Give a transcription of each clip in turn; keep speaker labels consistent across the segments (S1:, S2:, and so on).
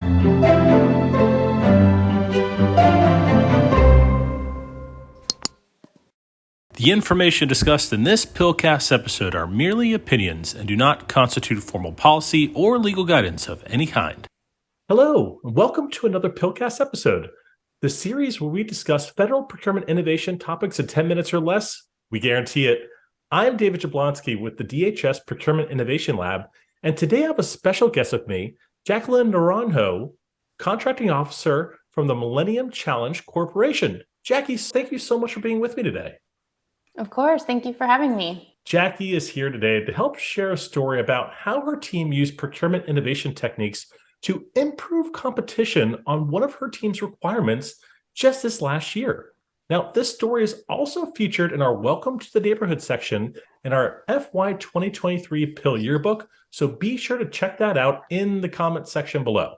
S1: The information discussed in this PILCast episode are merely opinions and do not constitute formal policy or legal guidance of any kind.
S2: Hello, and welcome to another PILCast episode, the series where we discuss federal procurement innovation topics in 10 minutes or less. We guarantee it. I'm David Jablonski with the DHS Procurement Innovation Lab, and today I have a special guest with me, Jacqueline Naranjo, Contracting Officer from the Millennium Challenge Corporation. Jackie, thank you so much for being with me today.
S3: Of course. Thank you for having me.
S2: Jackie is here today to help share a story about how her team used procurement innovation techniques to improve competition on one of her team's requirements just this last year. Now, this story is also featured in our Welcome to the Neighborhood section in our FY 2023 PIL Yearbook, so be sure to check that out in the comment section below.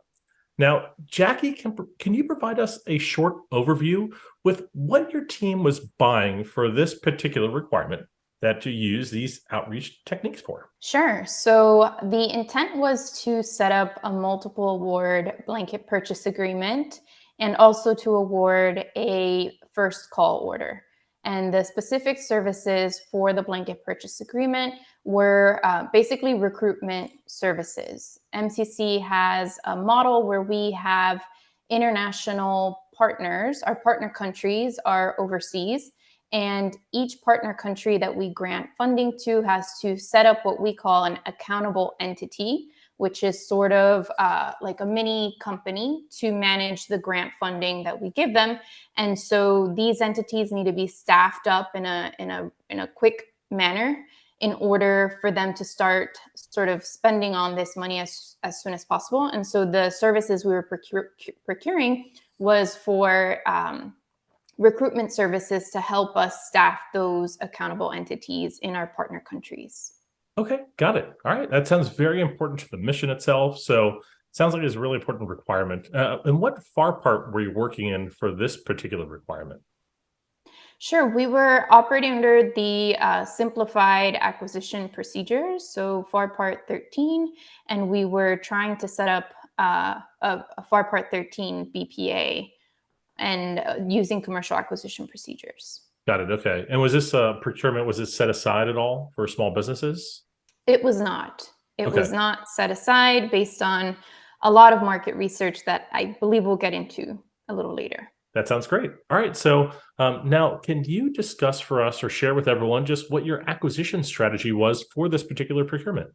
S2: Now, Jackie, can you provide us a short overview with what your team was buying for this particular requirement that you use these outreach techniques for?
S3: Sure. So the intent was to set up a multiple award blanket purchase agreement and also to award a first call order. And the specific services for the blanket purchase agreement were basically recruitment services. MCC has a model where we have international partners. Our partner countries are overseas, and each partner country that we grant funding to has to set up what we call an accountable entity, which is sort of like a mini company to manage the grant funding that we give them. And so these entities need to be staffed up in a quick manner in order for them to start sort of spending on this money as soon as possible. And so the services we were procuring was for recruitment services to help us staff those accountable entities in our partner countries.
S2: Okay, got it. All right, that sounds very important to the mission itself. So it sounds like it's a really important requirement. And what FAR part were you working in for this particular requirement?
S3: Sure. We were operating under the simplified acquisition procedures, so FAR Part 13, and we were trying to set up a FAR Part 13 BPA and using commercial acquisition procedures.
S2: Got it. Okay. And was this procurement, was it set aside at all for small businesses?
S3: It was not. It was not set aside based on a lot of market research that I believe we'll get into a little later.
S2: That sounds great. All right. So now, can you discuss for us or share with everyone just what your acquisition strategy was for this particular procurement?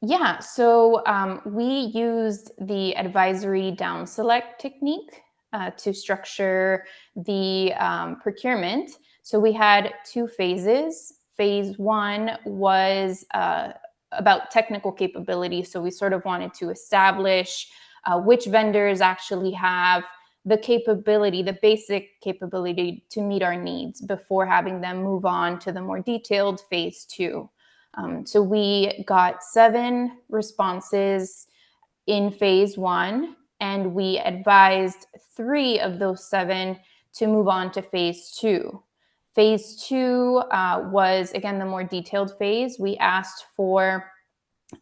S3: Yeah. So we used the advisory down select technique to structure the procurement. So we had two phases. Phase one was about technical capability. So we sort of wanted to establish which vendors actually have the capability, the basic capability to meet our needs before having them move on to the more detailed phase two. So we got 7 responses in phase one, and we advised 3 of those 7 to move on to phase two. Phase two was, again, the more detailed phase. We asked for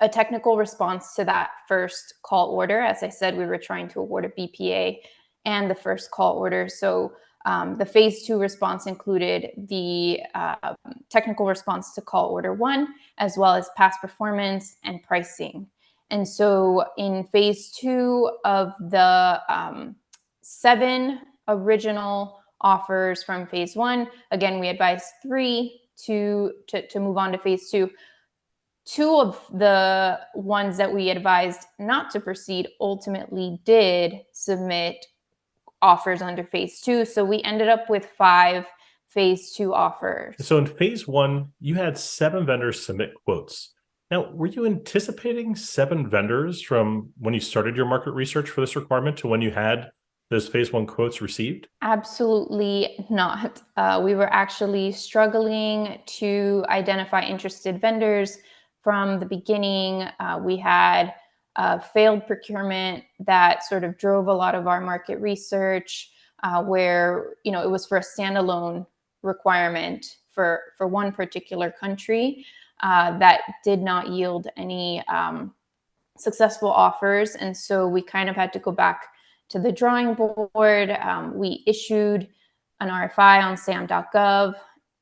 S3: a technical response to that first call order. As I said, we were trying to award a BPA and the first call order. So the phase two response included the technical response to call order 1, as well as past performance and pricing. And so in phase two of the 7 original offers from phase one, again, we advised 3 to move on to phase two. 2 of the ones that we advised not to proceed ultimately did submit offers under phase two. So we ended up with 5 phase two offers.
S2: So in phase one, you had 7 vendors submit quotes. Now, were you anticipating 7 vendors from when you started your market research for this requirement to when you had those phase one quotes received?
S3: Absolutely not. We were actually struggling to identify interested vendors from the beginning. We had failed procurement that sort of drove a lot of our market research, where it was for a standalone requirement for one particular country that did not yield any successful offers. And so we kind of had to go back to the drawing board. We issued an RFI on SAM.gov.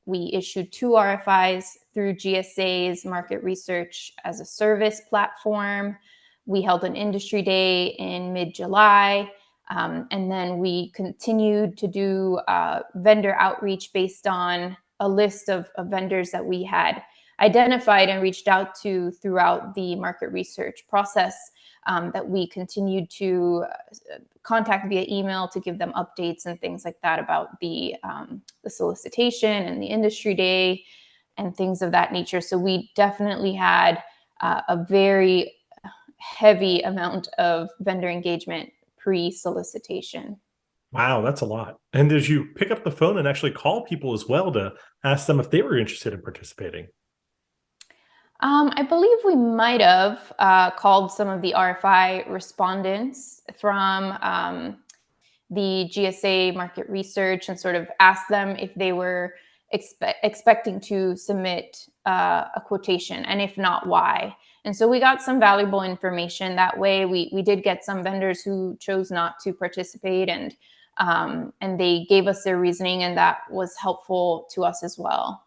S3: We issued 2 RFIs through GSA's Market Research as a Service platform. We held an industry day in mid-July. And then we continued to do vendor outreach based on a list of vendors that we had identified and reached out to throughout the market research process, that we continued to contact via email to give them updates and things like that about the solicitation and the industry day and things of that nature. So we definitely had a very heavy amount of vendor engagement pre-solicitation.
S2: Wow, that's a lot. And did you pick up the phone and actually call people as well to ask them if they were interested in participating?
S3: I believe we might have called some of the RFI respondents from the GSA market research and sort of asked them if they were expecting to submit a quotation, and if not, why. And so we got some valuable information that way. We did get some vendors who chose not to participate, and they gave us their reasoning, and that was helpful to us as well.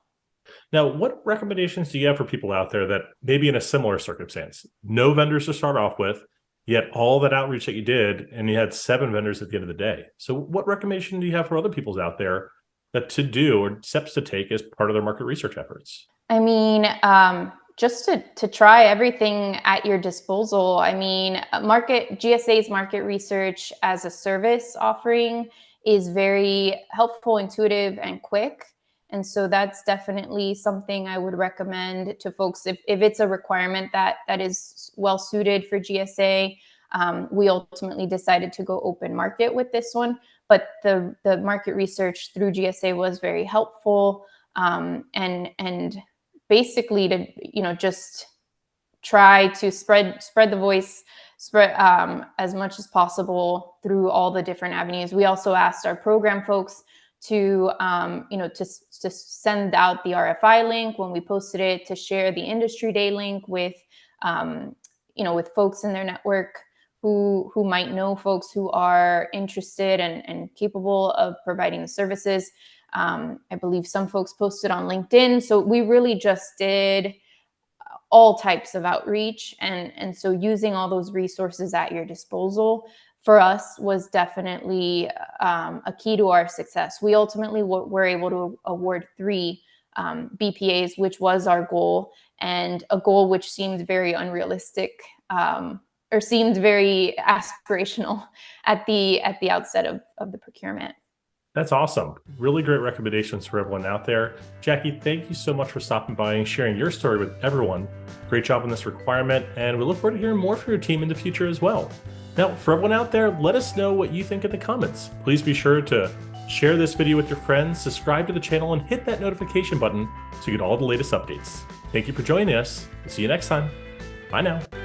S2: Now, what recommendations do you have for people out there that maybe in a similar circumstance, no vendors to start off with, yet all that outreach that you did, and you had 7 vendors at the end of the day? So what recommendation do you have for other people's out there that to do or steps to take as part of their market research efforts?
S3: I mean, just to try everything at your disposal. I mean, GSA's market research as a service offering is very helpful, intuitive, and quick. And so that's definitely something I would recommend to folks if it's a requirement that is well suited for GSA. We ultimately decided to go open market with this one, but the market research through GSA was very helpful, and basically to just try to spread the voice, as much as possible through all the different avenues. We also asked our program folks to send out the RFI link when we posted it, to share the industry day link with with folks in their network who might know folks who are interested and capable of providing the services. I believe some folks posted on LinkedIn. So we really just did all types of outreach. And so using all those resources at your disposal for us was definitely a key to our success. We ultimately were able to award 3 BPAs, which was our goal, and a goal which seemed very unrealistic, or seemed very aspirational at the outset of the procurement.
S2: That's awesome. Really great recommendations for everyone out there. Jackie, thank you so much for stopping by and sharing your story with everyone. Great job on this requirement, and we look forward to hearing more from your team in the future as well. Now, for everyone out there, let us know what you think in the comments. Please be sure to share this video with your friends, subscribe to the channel, and hit that notification button so you get all the latest updates. Thank you for joining us. See you next time. Bye now.